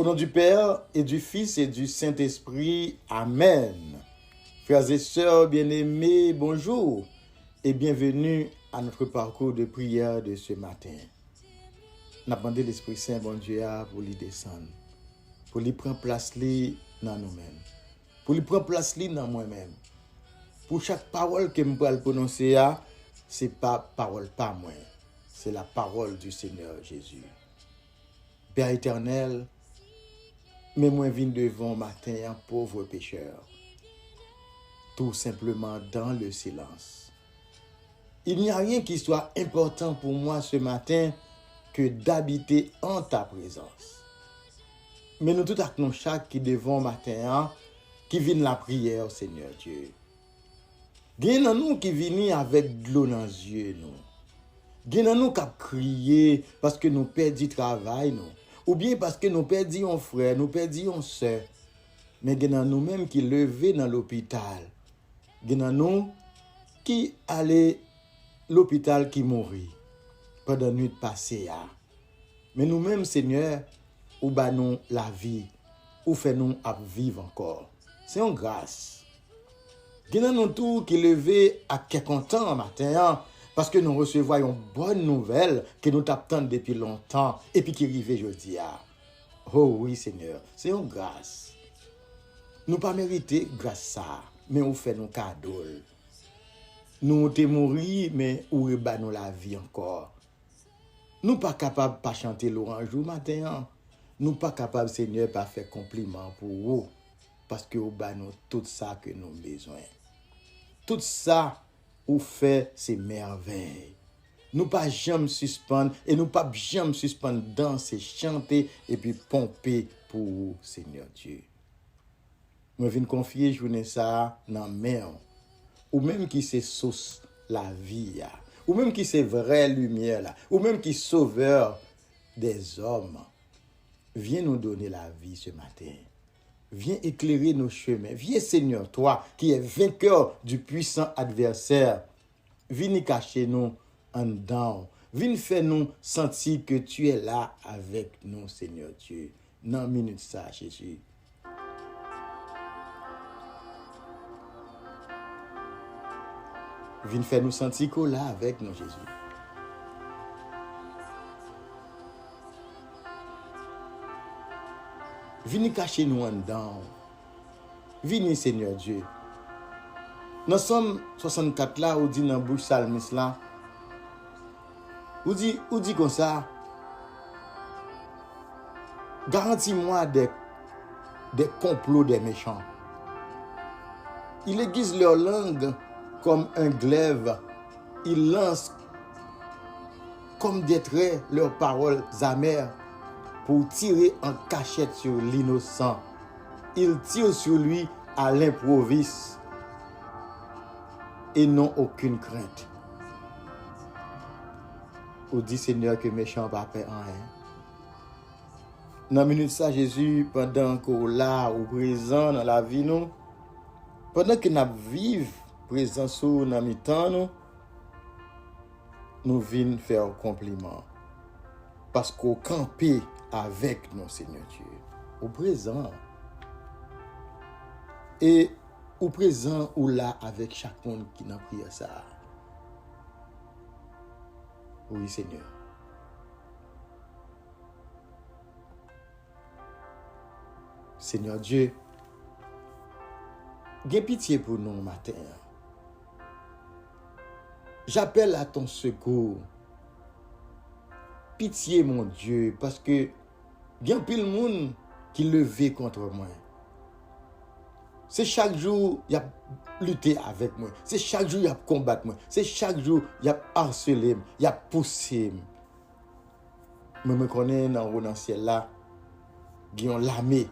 Au nom du Père et du Fils et du Saint-Esprit, Amen. Frères et sœurs bien-aimés, bonjour et bienvenue à notre parcours de prière de ce matin. Nous avons demandé l'Esprit Saint, bon Dieu, pour lui descendre, pour lui prendre place dans nous-mêmes, pour lui prendre place dans moi-même. Pour chaque parole que je vais prononcer, ce n'est pas parole pas moi, c'est la parole du Seigneur Jésus. Père éternel, mais moi viens devant matin un pauvre pécheur, tout simplement dans le silence. Il n'y a rien qui soit important pour moi ce matin que d'habiter en ta présence. Mais nous tout actons chaque qui devant matin, qui vient la prière, Seigneur Dieu. Gen nan nous qui vient avec de l'eau dans les yeux, nous. Gen nan nous qui crié parce que nous perdons travail, nous. Ou bien parce que nous perdons un frère, nous perdons une soeur. Mais gen nan nous-mêmes qui levé dans l'hôpital. Gen nan nous qui allait l'hôpital qui mourit pendant la nuit passée. Mais nous-mêmes, Seigneur, ou ba nous la vie, ou fait nous à vivre encore. C'est une grâce. Gen nan nous tout qui levé à quelque temps matin parce que nous recevons une bonne nouvelle que nous t'attendons depuis longtemps et puis qui arrive aujourd'hui. Oh oui, Seigneur, c'est une grâce. Nous pas mérité grâce ça, mais on fait nos cadeaux. Nous t'es mouru, mais ou ba nous la vie encore. Nous pas capables pas chanter l'orange au matin. Nous pas capables, Seigneur, pas faire compliment pour vous parce que ou ba nous tout ça que nous besoin. Tout ça ou fait ces merveilles. Nous pas jamais suspendre et nous pas jamais suspendre danser, chanter et puis pomper pour vous, Seigneur Dieu. Moi viens confier journée ça dans main ou même qui c'est source la vie ou même qui c'est vraie lumière là ou même qui sauveur des hommes. Viens nous donner la vie ce matin. Viens éclairer nos chemins. Viens, Seigneur, toi qui es vainqueur du puissant adversaire. Viens cacher nous en dedans. Viens faire nous sentir que tu es là avec nous, Seigneur Dieu. Dans une minute ça, Jésus. Viens faire nous sentir qu'on est là avec nous, Jésus. Viens cacher nous en dedans. Viens, Seigneur Dieu. Dans Somme 64 là, on dit dans bouche salmiste là, on dit comme ça, garantis-moi des complots des méchants. Ils aiguisent leur langue comme un glaive. Ils lancent comme des traits leurs paroles amères pour tirer en cachette sur l'innocent. Ils tirent sur lui à l'improviste et n'ont aucune crainte. On dit Seigneur que méchant pas paix en rien. Dans minute ça, Jésus, pendant qu'on là au présent dans la vie nous, pendant que nous vivons présent sur dans mi-temps nous venons faire un compliment. Parce qu'au campé avec nous, Seigneur Dieu, au présent. Et au présent ou là avec chaque monde qui n'a prié ça. Oui, Seigneur. Seigneur Dieu, aie pitié pour nous matin. J'appelle à ton secours. Pitié, mon Dieu, parce que il y a pile monde qui levé contre moi. C'est chaque jour, il y a lutté avec moi. C'est chaque jour, il y a combattu moi. C'est chaque jour, il y a harcelé, il y a poussé. Je me connais dans le ciel là, il y a l'armée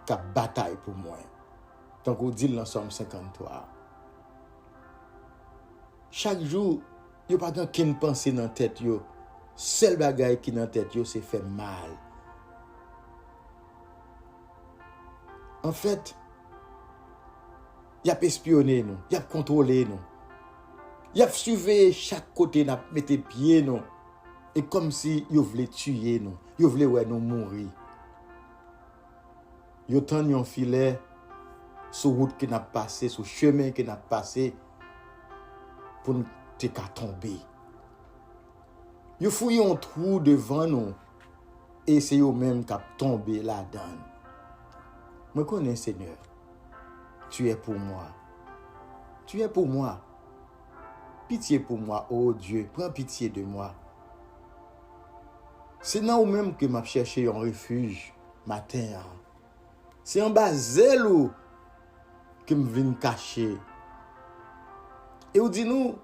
qui a bataille pour moi. Donc, on dit dans Somme 53. Chaque jour, il n'y a pas qu'une pensée dans la tête. Seul bagage qui dans la tête, c'est fait mal. En fait, il a espionné nous, il a contrôlé nous. Il a suivi chaque côté, il a mis pieds nous. Et comme si il voulait tuer nous, il voulait nous mourir. Yo tan yon filet sur route que n'a passé, sur chemin que n'a passé pour nous te ka tomber. Yo fouillé un trou devant nous et c'est eux même qui tombé là-dedans. Me connais Seigneur. Tu es pour moi. Tu es pour moi. Pitié pour moi, oh Dieu, prends pitié de moi. C'est là où même que m'a cherché un refuge matin. C'est en bas zèle que me viens cacher. Et ou dit nous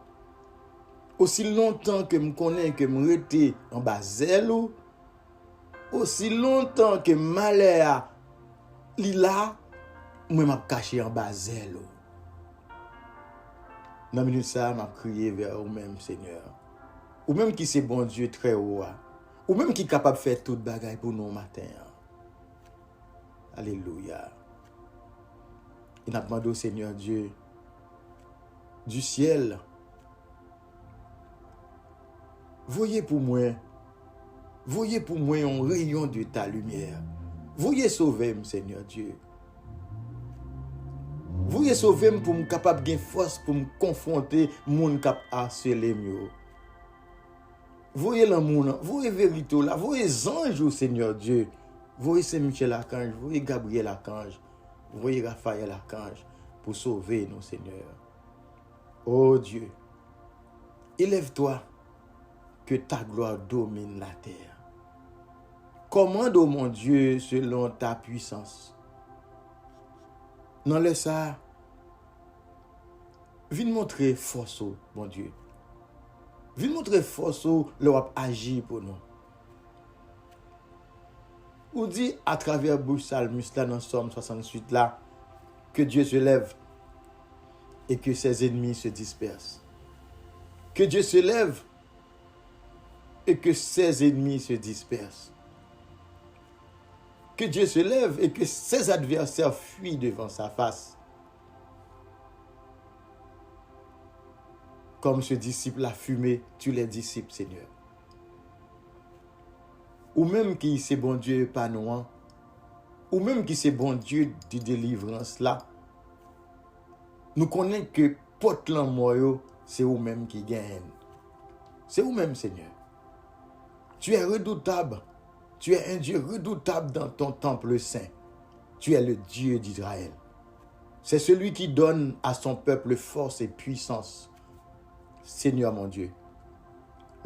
aussi longtemps que me connais que me rete en bas zèle, aussi longtemps que malheur li là, moi m'a caché en bas zèle. Dans minute ça m'a crié vers vous même Seigneur. Ou même qui c'est bon Dieu très haut. Ou même qui est capable de faire toute bagaille pour nous matin. Alléluia. Il a demandé au Seigneur Dieu du ciel. Voyez pour moi un rayon de ta lumière. Voyez sauver, Seigneur Dieu. Voyez sauver pour me capable de force pour me confronter moun k'ap harceler mieux. Voyez l'amour, voyez vérité là, voyez anges, Seigneur Dieu. Voyez Saint-Michel Archange, voyez Gabriel Archange, voyez Raphaël Archange pour sauver nos Seigneurs. Oh Dieu, élève-toi que ta gloire domine la terre. Commande, oh mon Dieu, selon ta puissance. Non, laisse ça. Viens montrer force, mon Dieu. Viens montrer force, leur agir pour nous. Ou dit à travers bouche salmiste là dans Somme 68 là, que Dieu se lève et que ses ennemis se dispersent. Que Dieu se lève et que ses ennemis se dispersent. Que Dieu se lève et que ses adversaires fuient devant sa face. Comme ce disciple a fumé, tu les disciples, Seigneur. Ou même qui c'est bon Dieu épanouant, ou même qui c'est bon Dieu de délivrance là, nous connaissons que porte l'en c'est vous-même qui gagne. C'est vous-même, Seigneur. Tu es redoutable. Tu es un Dieu redoutable dans ton temple saint. Tu es le Dieu d'Israël. C'est celui qui donne à son peuple force et puissance. Seigneur mon Dieu,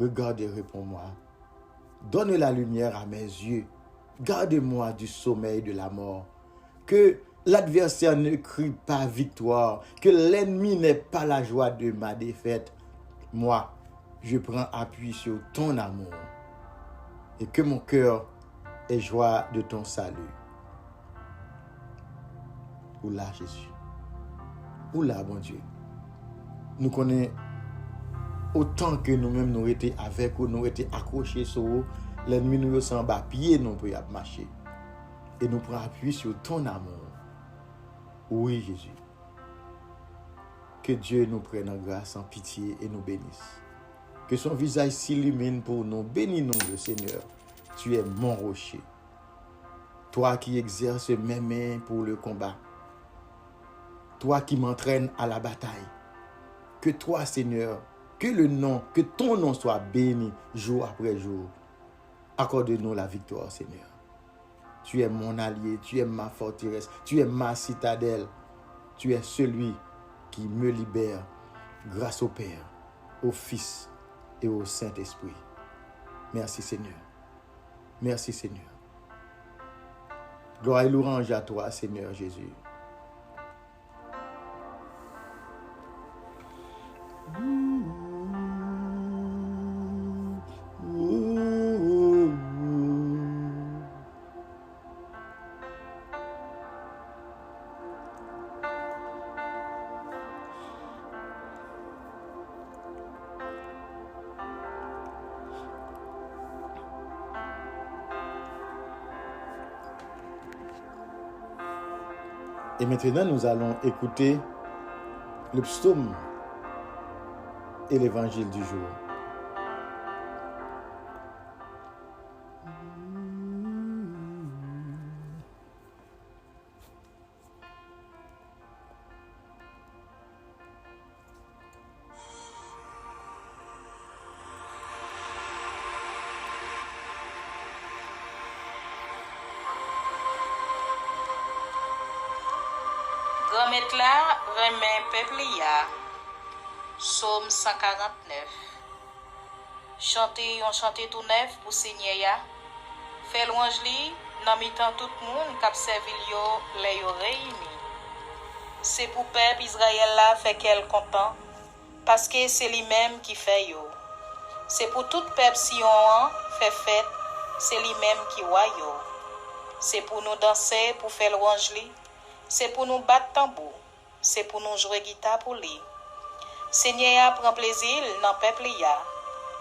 regarde et réponds-moi. Donne la lumière à mes yeux. Garde-moi du sommeil de la mort. Que l'adversaire ne crie pas victoire. Que l'ennemi n'ait pas la joie de ma défaite. Moi, je prends appui sur ton amour. Et que mon cœur ait joie de ton salut. Oula, Jésus. Oula, bon Dieu. Nous connaissons autant que nous-mêmes nous étions avec ou nous étions accrochés sur eux, l'ennemi nous s'en bat pied, nous pouvons marcher. Et nous prenons appui sur ton amour. Oui, Jésus. Que Dieu nous prenne en grâce, en pitié et nous bénisse. Que son visage s'illumine pour nous. Bénis-nous, le Seigneur. Tu es mon rocher. Toi qui exerces mes mains pour le combat. Toi qui m'entraînes à la bataille. Que toi, Seigneur, que ton nom soit béni jour après jour. Accorde-nous la victoire, Seigneur. Tu es mon allié, tu es ma forteresse, tu es ma citadelle. Tu es celui qui me libère grâce au Père, au Fils et au Saint-Esprit. Merci Seigneur. Merci Seigneur. Gloire et louange à toi, Seigneur Jésus. Et maintenant, nous allons écouter le psaume et l'évangile du jour. Grand-mère là, remet peuple ya. Psaume 149. Chantez tout neuf pour Seigneur ya. Fait louange li, nan mitan tout moun k'ap servil yo le yo réuni. C'est pour peuple Israël là fait qu'elle content, parce que c'est lui-même qui fait yo. C'est pour tout peuple Sion fait fête, c'est lui-même qui wa yo. C'est pour nous danser, pour faire louange li, c'est pour nous battre tambour, c'est pour nous jouer guitare pour lui. Seigneur prend plaisir dans peuple ya.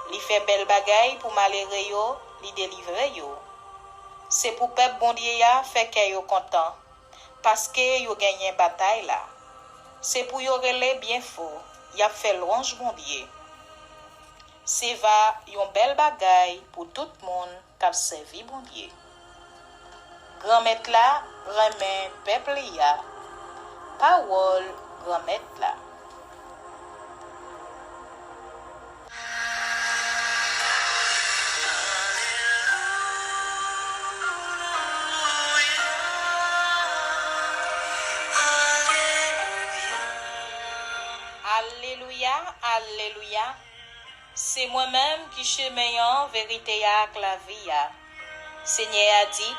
Li fait belle bagaille pour malheureux yo, li délivrer yo. C'est pour peuple bon Dieu ya fait que yo content, parce que yo gagné bataille là. C'est pour yo relais bien fort, y a fait louange bon Dieu. C'est va yon belle bagaille pour tout le monde qui a servi bon Dieu. Grand-mère là, remet peuple ya. Parole grand-mère là. Alléluia, alléluia. C'est moi-même qui chemin vérité avec la vie. Seigneur a dit,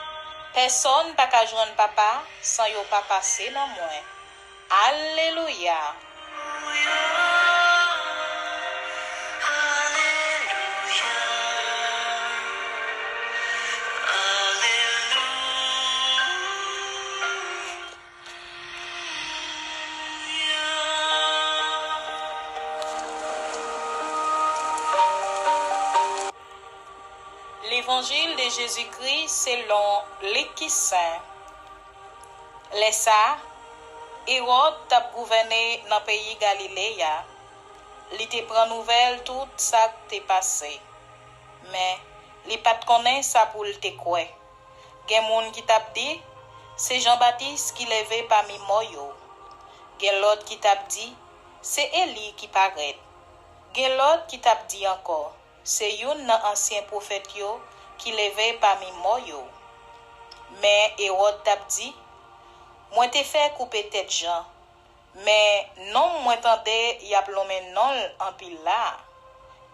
personne pas qu'à joindre papa sans yo pas passer dans moi. Alléluia. L'évangile de Jésus-Christ selon l'Écriture saint. Les ça, Hérode t'a gouverné dans le pays Galilée. Il te prend nouvelle tout ça qui t'est passé. Mais il pas connaît ça pour le te quoi. Gen moun qui t'a dit, c'est Jean-Baptiste qui levé parmi moyo. Gen l'autre qui t'a dit, c'est Élie qui paraît. Gen l'autre qui t'a dit encore, c'est yon ancien prophète yo qui levé parmi moyo. Mais Hérode t'a dit, moi te fait couper tête Jean, mais non moi tendais y a plomé non en pile là.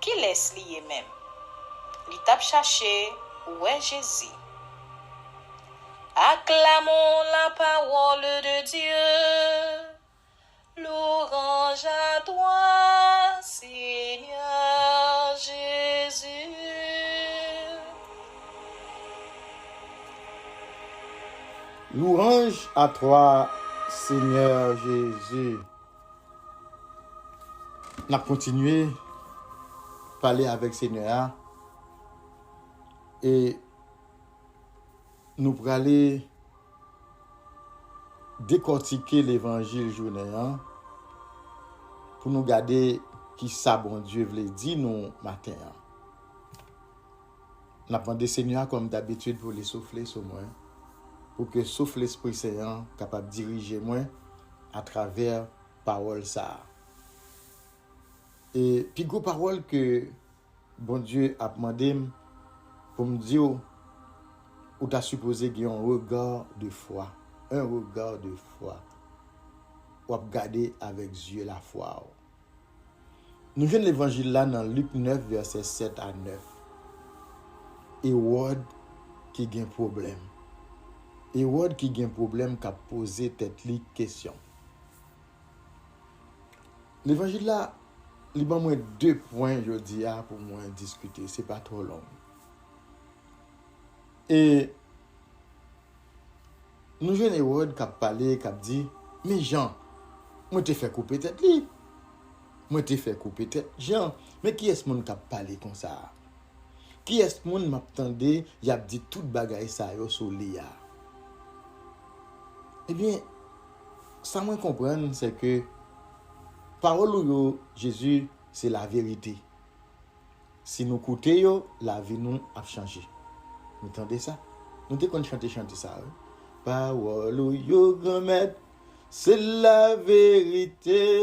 Qui laisse lié même? Li t'a cherché où est Jésus? Acclamons la parole de Dieu. Louange à toi, Seigneur Jésus. Louange à toi, Seigneur Jésus. On a continué à parler avec Seigneur et nous pour aller décortiquer l'évangile journée pour nous garder qui ça bon Dieu veut dire nous matin. On a demandé Seigneur comme d'habitude pour les souffler sur moi pour que souffle l'Esprit Saint capable de diriger moi à travers parole ça. Et puis gros parole que bon Dieu a demandé pour me dire ou t'as supposé qu'il y a un regard de foi, ou regarder avec Dieu la foi. Nous venons l'évangile là dans Luc 9 verset 7 à 9. Hérode qui a un problème. Hérode qui a un problème qui a posé tête li question. L'évangile là, il y a moins 2 points je dis pour moi discuter, c'est pas trop long. Et nous jeunes Hérode qui a parlé, qui a dit, mais Jean, moi te fait couper tête li. Moi te fait couper tête Jean, mais qui est-ce monde qui a parlé comme ça? Qui est-ce monde m'attendait, y a dit toute bagaille ça yo sur li a. Eh bien, ça moi comprendre c'est que parole de Jésus c'est la vérité. Si nous écoutons yo, la vie nous a changé. Vous entendez ça? Nous te qu'on chanter ça. Hein? Parole yo grand-mère, c'est la vérité.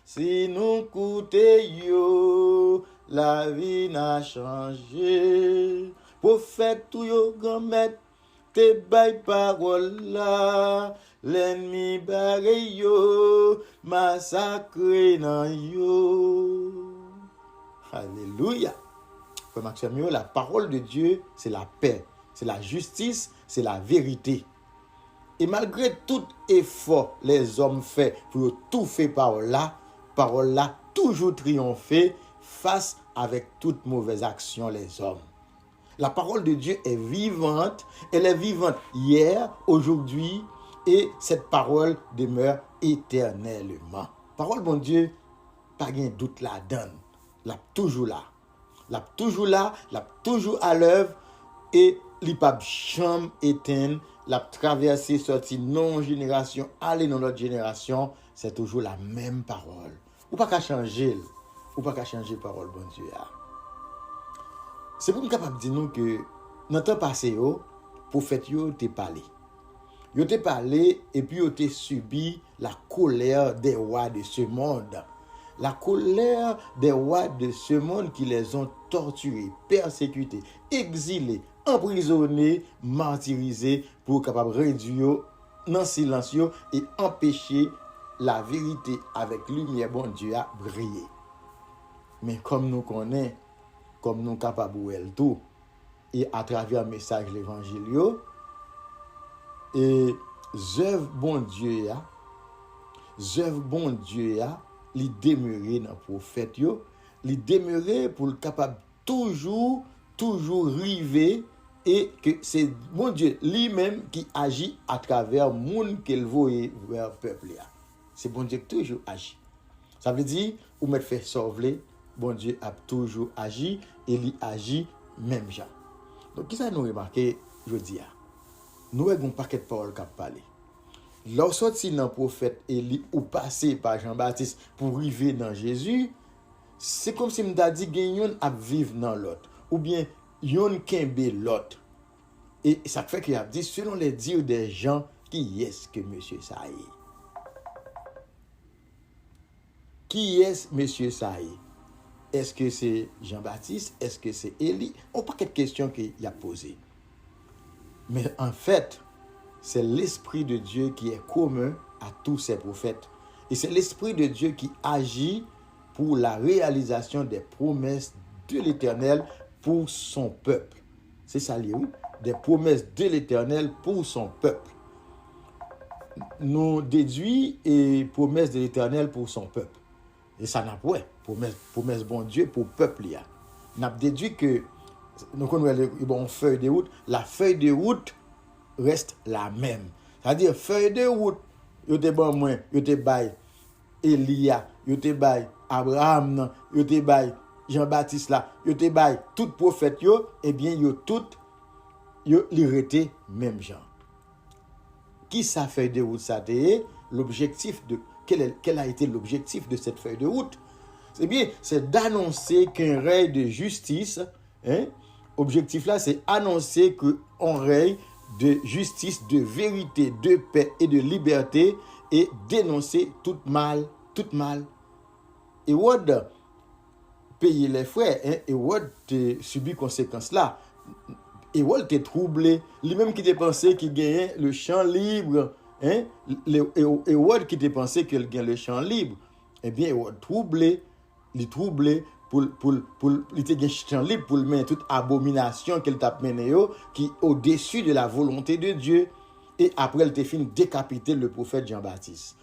Si nous écoutons yo, la vie n'a changé. Prophète tout yo grand-mère, te bay parole là, l'ennemi barre yo, massacre nan yo. Alléluia. Frère Maxime, la parole de Dieu, c'est la paix, c'est la justice, c'est la vérité. Et malgré tout effort les hommes fait pour tout faire parole là toujours triompher face avec toute mauvaise action les hommes. La parole de Dieu est vivante, elle est vivante hier, aujourd'hui, et cette parole demeure éternellement. Parole bon Dieu, pas de doute la donne, la toujours là, la toujours à l'œuvre, et li pa jamais éteindre, la traverser, sorti non génération, aller dans notre génération, c'est toujours la même parole. Ou pas qu'à changer, parole bon Dieu. C'est pour nous capable de dire nous que dans le temps passé, prophète yo te parlé. Yo te parlé et puis yo te subi la colère des rois de ce monde. La colère des rois de ce monde qui les ont torturés, persécutés, exilés, emprisonnés, martyrisés pour capable réduire dans le silence et empêcher la vérité avec lumière bon Dieu à briller. Mais comme nous connaissons, comme nous capables de tout, et à travers le message de l'évangile, et œuvre bon Dieu, li demeurer dans prophète yo, li demeurer pour le capable toujours river et que c'est bon Dieu lui-même qui agit à travers monde qu'il voit vers peuple là. C'est bon Dieu qui toujours agit. Ça veut dire ou mettre fait sauver, bon Dieu a toujours agi et il agit même gens. Donc qui ça nous remarquer jeudi a. Nous avons un paquet de paroles qu'a parler. Lorsque sorti dans prophète Élie ou passé par Jean-Baptiste pour arriver dans Jésus, c'est comme si m'ta dit yon a vivre dans l'autre ou bien yon kembe l'autre. Et ça fait qu'il a dit selon les dires des gens qui est-ce que monsieur ça est. Qui est monsieur ça est? Est-ce que c'est Jean-Baptiste? Est-ce que c'est Élie? On pas quelques questions qu'il a posées. Mais en fait, c'est l'Esprit de Dieu qui est commun à tous ces prophètes. Et c'est l'Esprit de Dieu qui agit pour la réalisation des promesses de l'Éternel pour son peuple. C'est ça, oui, des promesses de l'Éternel pour son peuple. Nous déduit et promesses de l'Éternel pour son peuple. Et ça n'a pas promesse bon Dieu pour le peuple. Nous avons déduit que nous connaissons feuille de route. La feuille de route reste la même. C'est-à-dire, feuille de route, yo te ban moi, yo te bay Elia, yo te bay Abraham, yo te bay Jean-Baptiste là, yo te bay tout prophète yo, eh bien yo tout yo li rete même genre. Qui ça feuille de route ça te l'objectif de quel a été l'objectif de cette feuille de route? C'est bien, c'est d'annoncer qu'un règne de justice, objectif là, c'est annoncer qu'un règne de justice, de vérité, de paix et de liberté et dénoncer tout mal. Et Wad payer les frais, et Wad subit conséquences là. Et Wad t'est troublé, lui-même qui t'est pensé qu'il gagnait le champ libre, et Wad qui t'est pensé qu'il gagnait le champ libre. Eh bien, Wad troublé pour il te gen champ libre pour mettre toute abomination qu'elle t'a mené qui au-dessus de la volonté de Dieu et après elle te fin décapiter le prophète Jean-Baptiste.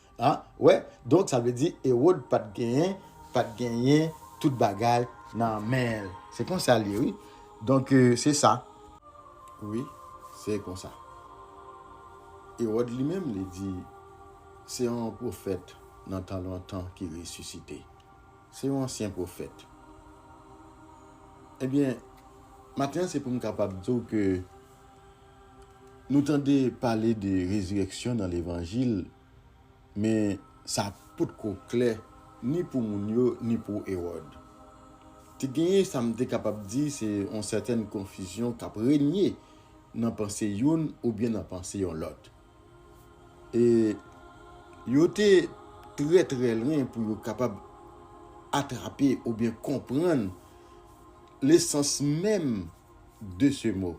Ouais, donc ça veut dire Hérode pas de gagner toute bagaille dans main. C'est comme ça oui. Donc c'est ça. Oui, c'est comme ça. Hérode lui-même il dit c'est un prophète dans tant longtemps qui ressuscité. C'est un ancien prophète. Eh bien, maintenant, c'est pour nous capable de dire que nous tendons parler de résurrection dans l'évangile, mais ça n'a pas de clair ni pour Mounio, ni pour Hérode. Ça me capable de dire c'est une certaine confusion qui a régné dans la pensée une ou bien dans la pensée l'autre. Et il était très très loin pour être capable attraper ou bien comprendre l'essence même de ce mot.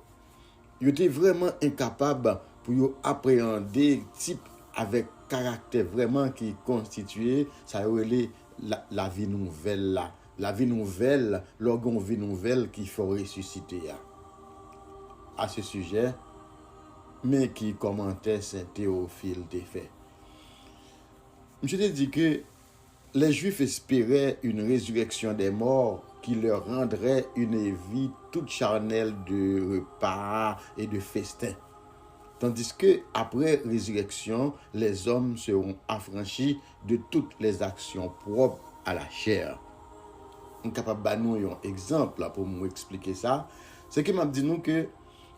Il était vraiment incapable pour appréhender type avec caractère vraiment qui constitué, ça relève la vie nouvelle là. La vie nouvelle, l'orgon vie nouvelle qu'il faut ressusciter à ce sujet, mais qui commentait Saint Théophile des faits. Je te dis que les Juifs espéraient une résurrection des morts qui leur rendrait une vie toute charnelle de repas et de festins. Tandis que après résurrection, les hommes seront affranchis de toutes les actions propres à la chair. On est capable de nous un exemple pour nous expliquer ça. C'est que m'a dit nous que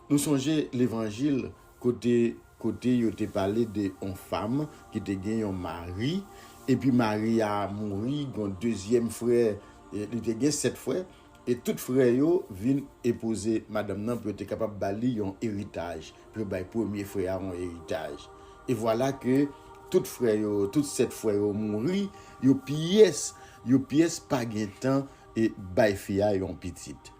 nous songeons l'évangile côté il était parlé de une femme qui était gagné un mari et puis Marie a mouru, un deuxième frère, il était gagné 7 frères et tout frère yo viennent épouser madame nan pour être capable bali un héritage, pour bail premier frère un héritage. Et voilà que tout frère yo, tout 7 frères yo mouru, yo pièce pas gain temps et bail fia yon petite.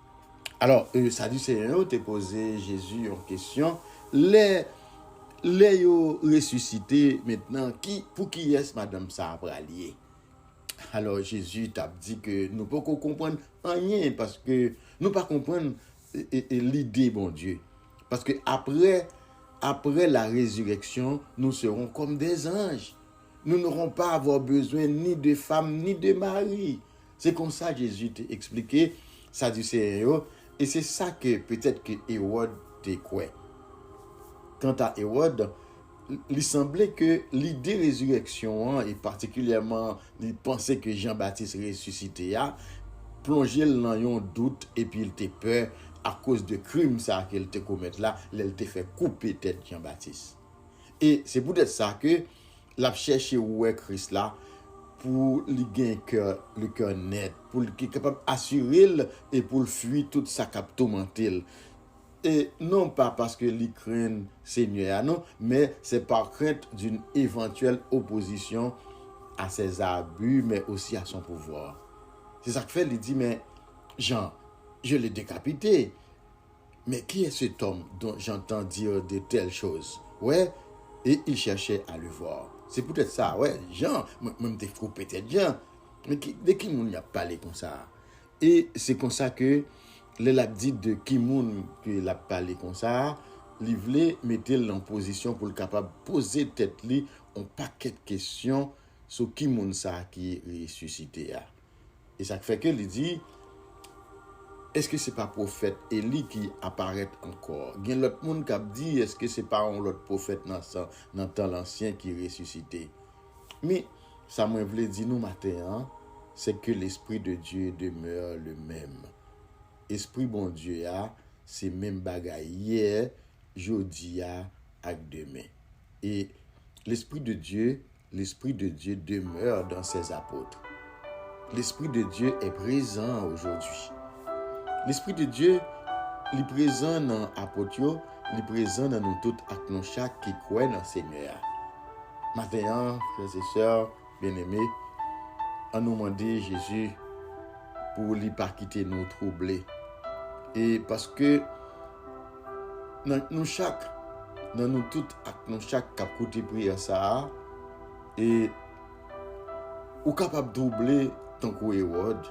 Alors, ça dit Seigneur te posé Jésus en question, les yo ressuscité maintenant pour qui est madame ça a allié. Alors Jésus t'a dit que nous ne pouvons comprendre rien parce que nous ne comprenons pas l'idée bon Dieu. Parce que après la résurrection, nous serons comme des anges. Nous n'aurons pas à avoir besoin ni de femme ni de mari. C'est comme ça Jésus t'a expliqué ça du Seigneur. Et c'est ça que peut-être que Hérode t'a quoi. Quant à Hérode, il semblait que l'idée de résurrection, et particulièrement, il pensait que Jean-Baptiste ressuscité, plongeait dans un doute et puis il était peur à cause de crimes ça qu'il te commet là, il te fait couper tête Jean-Baptiste. Et c'est peut-être ça que l'a cherché ouais Christ là pour lui gagner le cœur net, pour lui capable assurer et pour le fuir toute sa cap tourmenter. Et non pas parce que lui craignent Seigneur, non, mais c'est par crainte d'une éventuelle opposition à ses abus, mais aussi à son pouvoir. C'est ça que fait, il dit, mais Jean, je l'ai décapité. Mais qui est cet homme dont j'entends dire de telles choses? Ouais, et il cherchait à le voir. C'est peut-être ça, ouais, Jean, même des fous peut-être Jean. Mais de qui on y a parlé comme ça? Et c'est comme ça que l'a dit de qui moun que l'a parlé comme ça, il voulait mettre en position pour le capable poser tête li un paquet de questions sur qui moun ça qui ressuscité. Et ça fait que il dit est-ce que c'est pas prophète Élie qui apparaît encore? Il y a l'autre monde qui a dit est-ce que c'est pas un autre prophète dans temps l'ancien qui ressuscité? Mais ça me voulait dire nous matin, c'est que l'esprit de Dieu demeure le même. Esprit bon Dieu c'est même bagaille hier, jodi ak demain. Et l'esprit de Dieu demeure dans ses apôtres. L'esprit de Dieu est présent aujourd'hui. L'esprit de Dieu est présent dans apôtres, il est présent dans nous toutes ak nous chaque qui croit dans Seigneur. Maintenant, frères et sœurs, bien-aimés, on nous demande Jésus pour lui pas quitter nous troubler. Et parce que dans nous toutes ak nous chaque cap côté prière ça et ou capable doubler tant que Hérode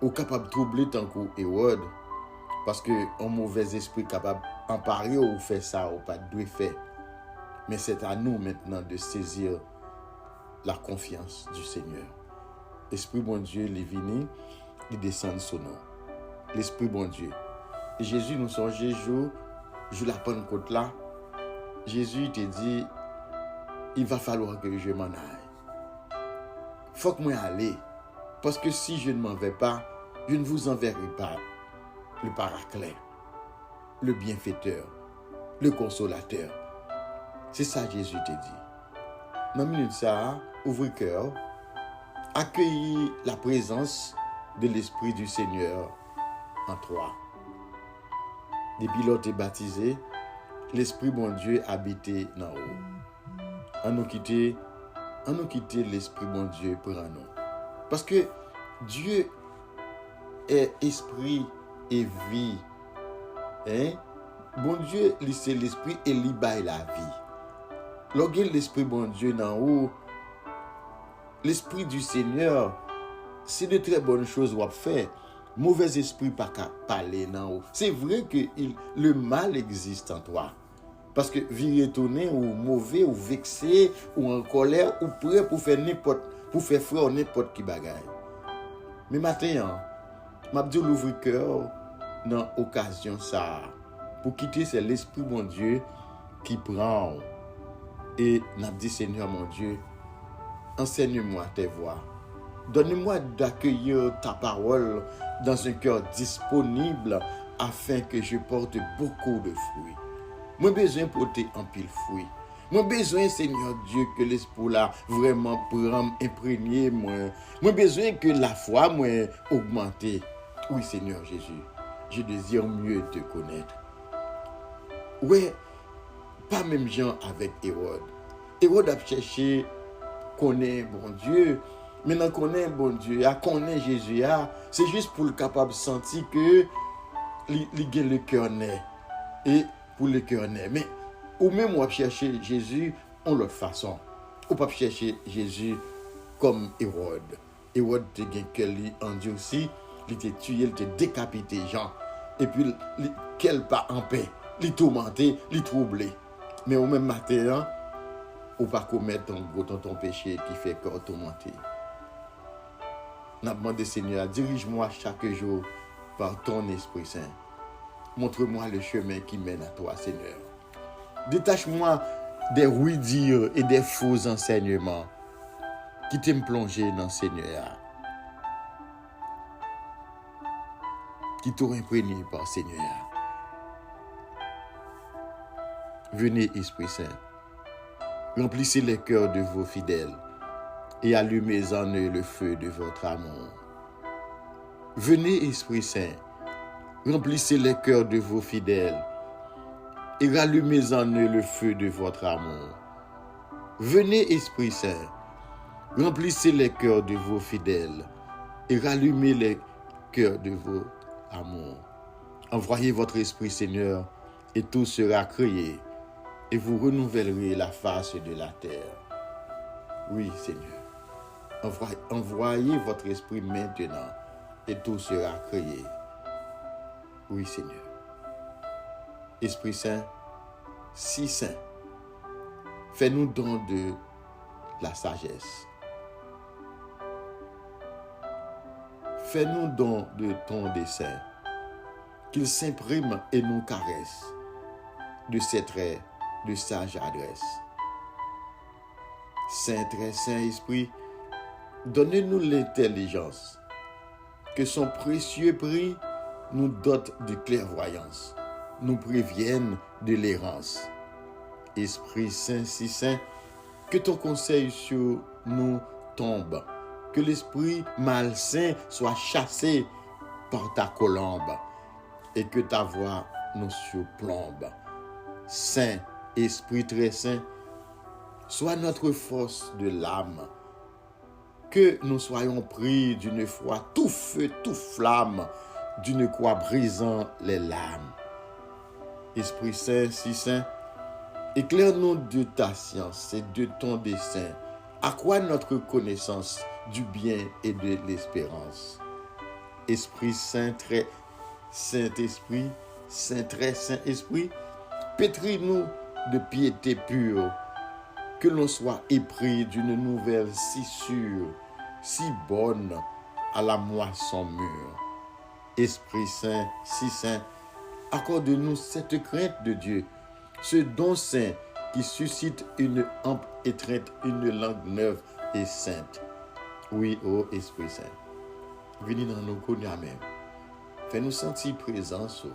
ou capable troubler tant que Hérode parce que un mauvais esprit capable emparer ou faire ça ou pas doit faire. Mais c'est à nous maintenant de saisir la confiance du Seigneur. Esprit bon Dieu, il est venu, il descend sur nous. L'Esprit bon Dieu. Et Jésus nous songe jour la Pentecôte là. Jésus te dit, il va falloir que je m'en aille. Faut que moi aller. Parce que si je ne m'en vais pas, je ne vous enverrai pas le paraclet, le bienfaiteur, le consolateur. C'est ça Jésus te dit. Dans une minute ça, ouvrez le cœur, accueillez la présence de l'Esprit du Seigneur en toi. Depuis l'autre est baptisé, l'Esprit bon Dieu habitait dans haut. On nous quitter l'Esprit bon Dieu pour nous. Parce que Dieu est esprit et vie. Bon Dieu, c'est l'esprit et il baille la vie. Lorsque l'Esprit bon Dieu d'en haut, l'Esprit du Seigneur, c'est de très bonnes choses qu'on fait. Mauvais esprit pas qu'à parler d'en haut. C'est vrai que le mal existe en toi. Parce que virer étonné ou mauvais ou vexé ou en colère ou prêt pour faire frère n'importe qui bagaille. Mais maintenant, m'a dit l'ouvrir cœur dans occasion ça pour quitter c'est l'Esprit mon Dieu qui prend et n'a dit Seigneur mon Dieu, enseigne-moi tes voies. Donne-moi d'accueillir ta parole dans un cœur disponible afin que je porte beaucoup de fruits. Moi besoin de porter un pile fruit. Moi besoin, Seigneur Dieu, que l'esprit là vraiment prenne imprégné moi. Moi besoin que la foi moi augmente. Oui, Seigneur Jésus, je désire mieux te connaître. Ouais, pas même gens avec Hérode. Hérode a cherché connaître bon Dieu. Maintenant connaître bon Dieu, à connaître Jésus, c'est juste pour le capable de sentir que le cœur net et pour le cœur net. Mais ou même on va chercher Jésus en l'autre façon. On peut chercher Jésus comme Hérode. Hérode te gagne qu'elle en Dieu aussi, il t'a tué, il t'a décapité Jean. Et puis qu'elle pas en paix, il tourmenté, il troublé. Mais au même matin, on pas commettre ton péché qui fait corps tourmenté. N'a demandé Seigneur, dirige-moi chaque jour par ton Esprit Saint. Montre-moi le chemin qui mène à toi, Seigneur. Détache-moi des oui-dire et des faux enseignements qui t'aiment plonger dans le Seigneur. Qui t'ont imprégné par le Seigneur. Venez, Esprit Saint. Remplissez les cœurs de vos fidèles et allumez en eux le feu de votre amour. Venez, Esprit Saint, remplissez les cœurs de vos fidèles et rallumez en eux le feu de votre amour. Venez, Esprit Saint, remplissez les cœurs de vos fidèles et rallumez les cœurs de vos amours. Envoyez votre Esprit, Seigneur, et tout sera créé, et vous renouvellerez la face de la terre. Oui, Seigneur. Envoyez votre esprit maintenant et tout sera créé. Oui, Seigneur. Esprit Saint, si saint, fais-nous don de la sagesse. Fais-nous don de ton dessein, qu'il s'imprime et nous caresse de ses traits de sage adresse. Saint, très saint esprit, donnez-nous l'intelligence, que son précieux prix nous dote de clairvoyance, nous prévienne de l'errance. Esprit Saint, si saint, que ton conseil sur nous tombe, que l'esprit malsain soit chassé par ta colombe, et que ta voix nous surplombe. Saint, Esprit très saint, sois notre force de l'âme, que nous soyons pris d'une foi tout feu, tout flamme, d'une croix brisant les lames. Esprit Saint, si saint, éclaire-nous de ta science et de ton dessein, accrois notre connaissance du bien et de l'espérance. Esprit Saint, très Saint-Esprit, Saint, très Saint-Esprit, pétris-nous de piété pure, que l'on soit épris d'une nouvelle si sûre, si bonne à la moisson mûre. Esprit Saint, si saint, accorde-nous cette crainte de Dieu, ce don saint qui suscite une ample étreinte, une langue neuve et sainte. Oui, ô Esprit Saint, venez dans nos cœurs même, fais-nous sentir présence.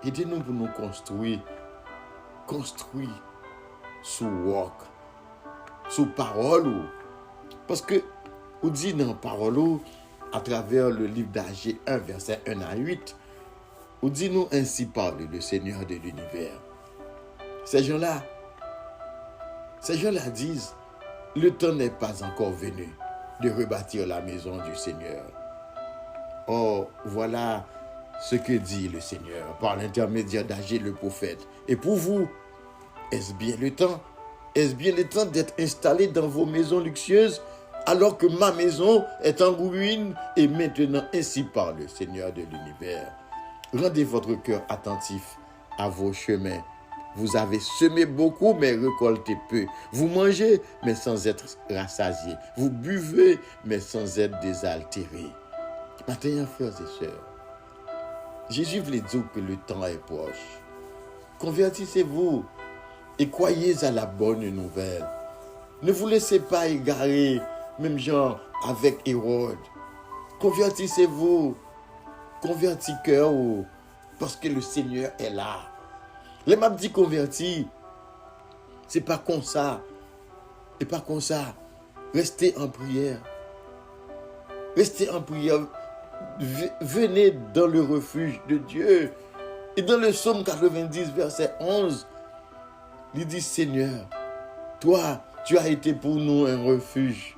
Aidez-nous pour nous construire sous walk, sous parole. Parce que, on dit dans la parole, à travers le livre d'Agé 1, verset 1 à 8, on dit nous ainsi parle le Seigneur de l'univers. Ces gens-là disent, le temps n'est pas encore venu de rebâtir la maison du Seigneur. Or, voilà ce que dit le Seigneur par l'intermédiaire d'Agé le prophète. Et pour vous, Est-ce bien le temps? Est-ce bien le temps d'être installé dans vos maisons luxueuses alors que ma maison est en ruine et maintenant ainsi parle le Seigneur de l'univers. Rendez votre cœur attentif à vos chemins. Vous avez semé beaucoup, mais récolté peu. Vous mangez, mais sans être rassasié. Vous buvez, mais sans être désaltéré. Maintenant, frères et sœurs, Jésus voulait dire que le temps est proche. Convertissez-vous et croyez à la bonne nouvelle. Ne vous laissez pas égarer, même genre avec Hérode. Convertissez-vous, convertis cœur, parce que le Seigneur est là. Les m'a dit convertis, c'est pas comme ça. Et pas comme ça. Restez en prière. Restez en prière. Venez dans le refuge de Dieu. Et dans le psaume 90, verset 11, il dit, Seigneur, toi, tu as été pour nous un refuge.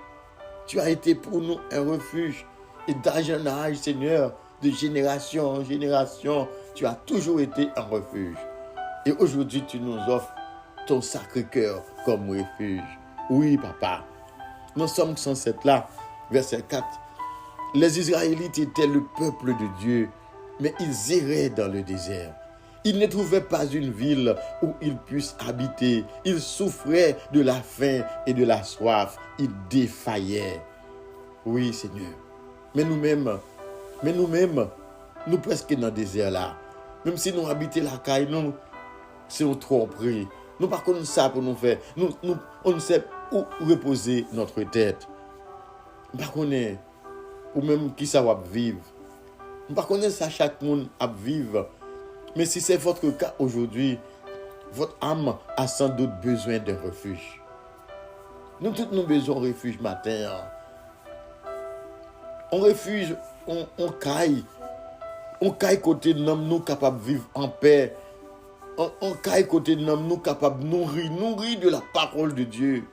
Tu as été pour nous un refuge. Et d'âge en âge, Seigneur, de génération en génération, tu as toujours été un refuge. Et aujourd'hui, tu nous offres ton sacré cœur comme refuge. Oui, papa. Dans Somme 107 là, verset 4, les Israélites étaient le peuple de Dieu, mais ils erraient dans le désert. Ils ne trouvaient pas une ville où ils puissent habiter. Ils souffraient de la faim et de la soif. Ils défaillaient. Oui, Seigneur. Mais nous-mêmes, nous presque dans le désert là. Même si nous habitons la caille, nous, c'est une tromperie. Nous ne connaissons pas ça pour nous faire. On ne sait où reposer notre tête. Nous ne connaissons pas ou même qui ça va vivre. Nous ne connaissons pas chaque monde à vivre. Mais si c'est votre cas aujourd'hui, votre âme a sans doute besoin d'un refuge. Nous tous nous besoin d'un refuge matin. On refuge, on caille. On caille côté de nous capables de vivre en paix. On caille côté de nous capables de nourrir de la parole de Dieu.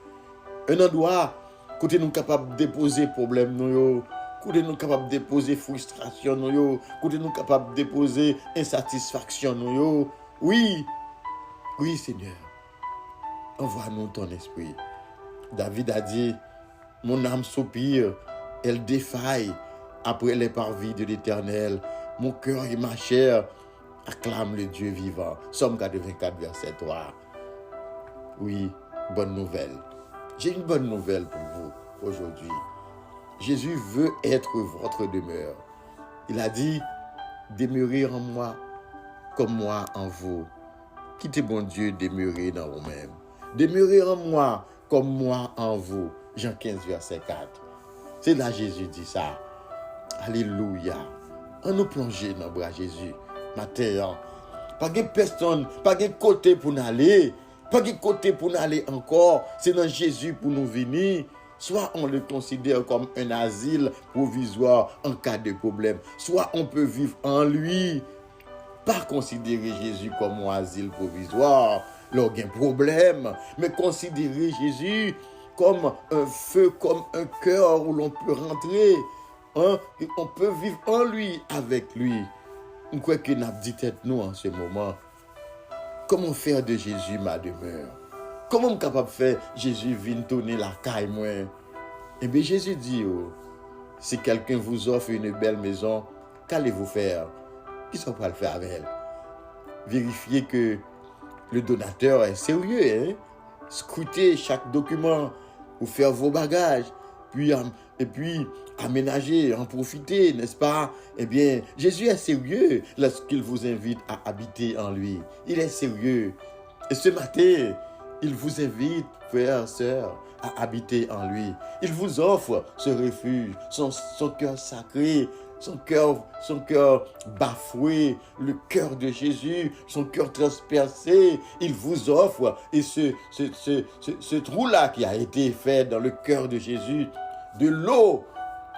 Un endroit côté nous capables de déposer problème nous. Côté nous capables de déposer frustration nous. Côté nous capables de déposer insatisfaction nous. Oui, Seigneur. Envoie-nous ton esprit. David a dit, mon âme soupire, elle défaille après les parvis de l'Éternel. Mon cœur et ma chair acclament le Dieu vivant. Somme 84, verset 3. Oui, bonne nouvelle. J'ai une bonne nouvelle pour vous aujourd'hui. Jésus veut être votre demeure. Il a dit, demeurez en moi comme moi en vous. Quittez mon Dieu, demeurez dans vous-même. Demeurez en moi comme moi en vous. Jean 15, verset 4. C'est là Jésus dit ça. Alléluia. On nous plonger dans le bras de Jésus. Matin, pas de personne, pas de côté pour nous aller. Pas de côté pour nous aller encore. C'est dans Jésus pour nous venir. Soit on le considère comme un asile provisoire en cas de problème. Soit on peut vivre en lui. Pas considérer Jésus comme un asile provisoire. Lorsqu'il y a un problème. Mais considérer Jésus comme un feu, comme un cœur où l'on peut rentrer. Et on peut vivre en lui, avec lui. On croit que nous avons dit tête nous en ce moment. Comment faire de Jésus ma demeure? Comment je suis capable de faire Jésus venir tourner la caille moi? Eh bien Jésus dit, si quelqu'un vous offre une belle maison, qu'allez-vous faire? Qui sont pas le faire avec elle? Vérifiez que le donateur est sérieux. Scrutez chaque document ou faire vos bagages. Et puis aménager, en profiter, n'est-ce pas? Eh bien, Jésus est sérieux lorsqu'il vous invite à habiter en lui. Il est sérieux. Et ce matin, il vous invite, frères, sœurs, à habiter en lui. Il vous offre ce refuge, son cœur sacré, son cœur bafoué, le cœur de Jésus, son cœur transpercé. Il vous offre, et ce trou-là qui a été fait dans le cœur de Jésus, de l'eau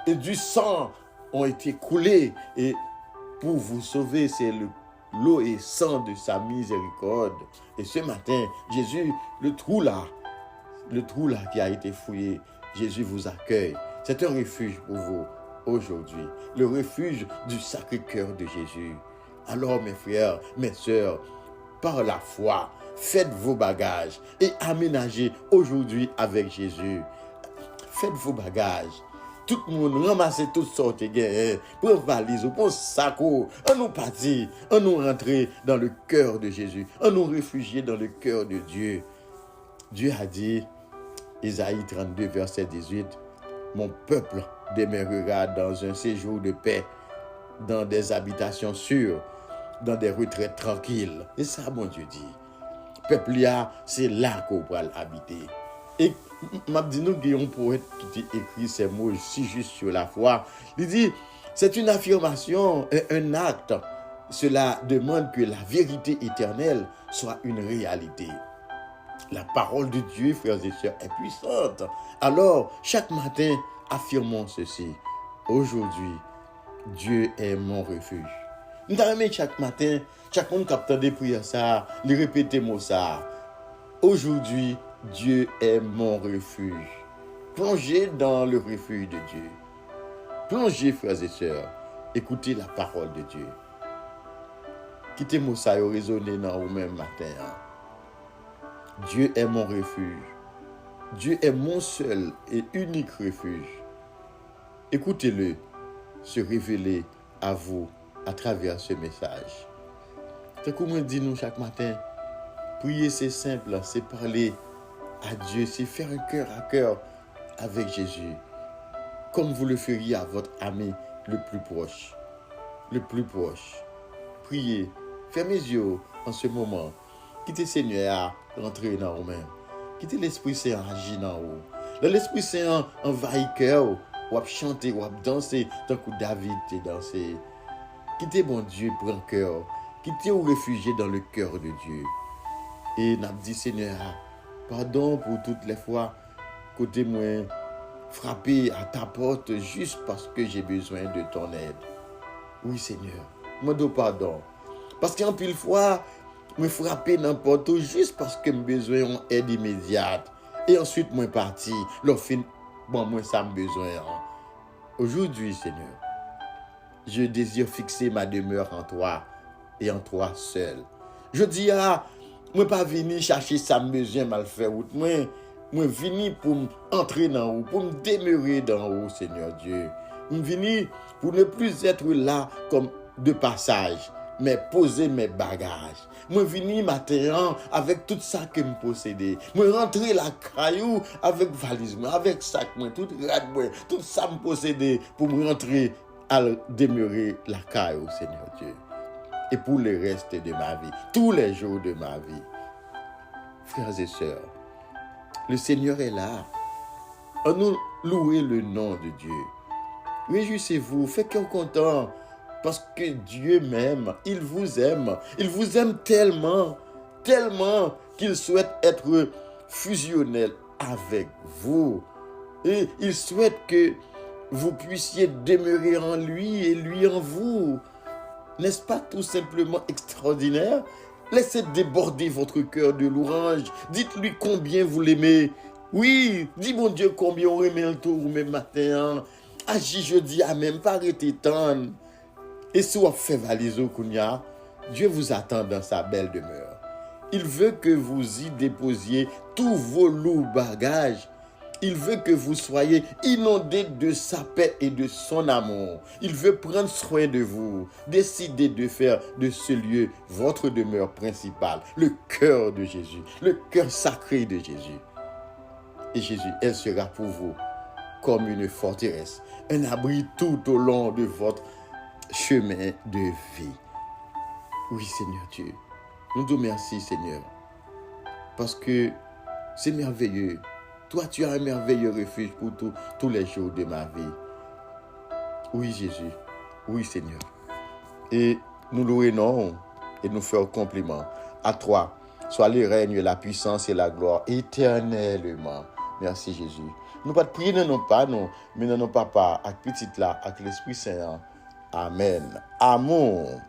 et du sang ont été coulés. Et pour vous sauver, c'est l'eau et sang de sa miséricorde. Et ce matin, Jésus, le trou là qui a été fouillé, Jésus vous accueille. C'est un refuge pour vous aujourd'hui. Le refuge du Sacré-Cœur de Jésus. Alors mes frères, mes sœurs, par la foi, Faites vos bagages et aménagez aujourd'hui avec Jésus. Faites vos bagages. Tout le monde ramasse toutes sortes de gains, pour valise, pour sac, on nous partit, on nous rentrer dans le cœur de Jésus, on nous réfugier dans le cœur de Dieu. Dieu a dit, Isaïe 32, verset 18, mon peuple demeurera dans un séjour de paix, dans des habitations sûres, dans des retraites tranquilles. Et ça, mon Dieu dit, peuple là, c'est là qu'on va habiter. Et m'a dit nous qu'il y a un poète qui écrit ces mots si juste sur la foi. Il dit, c'est une affirmation, un acte. Cela demande que la vérité éternelle soit une réalité. La parole de Dieu, frères et sœurs, est puissante. Alors, chaque matin, affirmons ceci. Aujourd'hui, Dieu est mon refuge. Nous avons chaque matin, chaque monde qui a des prières ça, les répéter moi ça. Aujourd'hui, Dieu est mon refuge. Plongez dans le refuge de Dieu. Plongez, frères et sœurs. Écoutez la parole de Dieu. Quittez-moi ça et raisonner dans vous-même matin. Dieu est mon refuge. Dieu est mon seul et unique refuge. Écoutez-le se révéler à vous à travers ce message. C'est comme on dit nous chaque matin, prier c'est simple, c'est parler à Dieu, c'est faire un cœur à cœur avec Jésus, comme vous le feriez à votre ami le plus proche. Le plus proche. Priez, fermez les yeux en ce moment. Quittez le Seigneur à rentrer dans vous-même. Quittez l'Esprit Saint à agir dans vous. L'Esprit Saint envahit cœur, ou à chanter, ou à danser, tant que David est dansé. Quittez mon Dieu, prends cœur. Quittez ou réfugiez dans le cœur de Dieu. Et n'a dit Seigneur, pardon pour toutes les fois côté moi frappé à ta porte juste parce que j'ai besoin de ton aide. Oui Seigneur, moi de pardon. Parce qu'en pile fois, me frapper n'importe où juste parce que j'ai besoin d'aide immédiate. Et ensuite, moi parti, leur fin, bon, moi ça me besoin. Aujourd'hui, Seigneur, je désire fixer ma demeure en toi et en toi seul. Je dis, moi pas venir chercher ça me besoin mal faire. Moi venir pour entrer dans vous, pour me demeurer dans vous, Seigneur Dieu. Je venir pour ne plus être là comme de passage, mais poser mes bagages. Moi venir matin avec tout ça que me posséder. Moi rentrer la caillou avec valise, avec sac, tout rad, tout ça me posséder pour me rentrer à demeurer la caillou, Seigneur Dieu. Et pour le reste de ma vie, tous les jours de ma vie. Frères et sœurs, le Seigneur est là. On nous louer le nom de Dieu. Réjouissez-vous, faites cœur content. Parce que Dieu m'aime, il vous aime tellement, tellement qu'il souhaite être fusionnel avec vous. Et il souhaite que vous puissiez demeurer en lui et lui en vous. N'est-ce pas tout simplement extraordinaire? Laissez déborder votre cœur de louange. Dites-lui combien vous l'aimez. Oui, dis mon Dieu combien on aime le tour même matin. Agis jeudi à même, pas arrêter tant. Et si vous faites valise au Kounia, Dieu vous attend dans sa belle demeure. Il veut que vous y déposiez tous vos lourds bagages. Il veut que vous soyez inondés de sa paix et de son amour. Il veut prendre soin de vous. Décidez de faire de ce lieu votre demeure principale, le cœur de Jésus, le cœur sacré de Jésus. Et Jésus, elle sera pour vous comme une forteresse, un abri tout au long de votre chemin de vie. Oui, Seigneur Dieu, nous te remercions, Seigneur, parce que c'est merveilleux. Toi, tu as un merveilleux refuge pour tous les jours de ma vie. Oui, Jésus. Oui, Seigneur. Et nous louons et nous faisons compliment. À toi, soit le règne, la puissance et la gloire éternellement. Merci, Jésus. Nous pas de prier, non pas, non, mais non, papa, avec petite là, avec l'Esprit Saint. Amen. Amour.